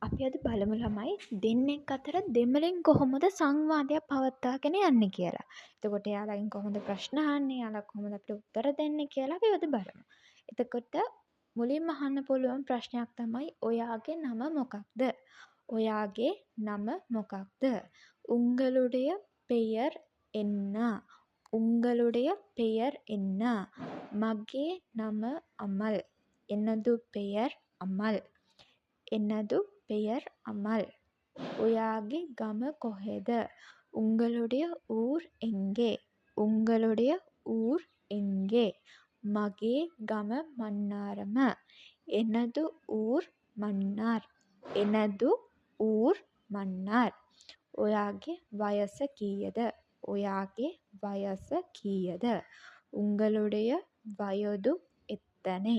අපි අද බලමු ළමයි දෙන්නෙක් අතර දෙමළෙන් කොහොමද සංවාදයක් පවත්වාගෙන යන්නේ කියලා. එතකොට එයාලගෙන් කොහොමද ප්‍රශ්න අහන්නේ, එයාලා කොහොමද අපිට උත්තර දෙන්නේ කියලා අපි අද බලමු. එතකොට මුලින්ම අහන්න පුළුවන් ප්‍රශ්නයක් තමයි ඔයාගේ නම මොකක්ද? ඔයාගේ නම මොකක්ද? උංගලුடைய பெயர் என்ன? උංගලුடைய பெயர் என்ன? මගේ නම අමල්. එනදු பெயர் අමල්. එනදු பெயர் அமல். ඔයාගේ ගම කොහෙද? உங்களுடைய ஊர் எங்கே? உங்களுடைய ஊர் எங்கே? මගේ ගම මන්නාරම. එනදු ஊர் මන්නාர். එනදු ஊர் මන්නාர். ඔයාගේ වයස කීයද? ඔයාගේ වයස කීයද? உங்களுடைய வயது எத்தனை?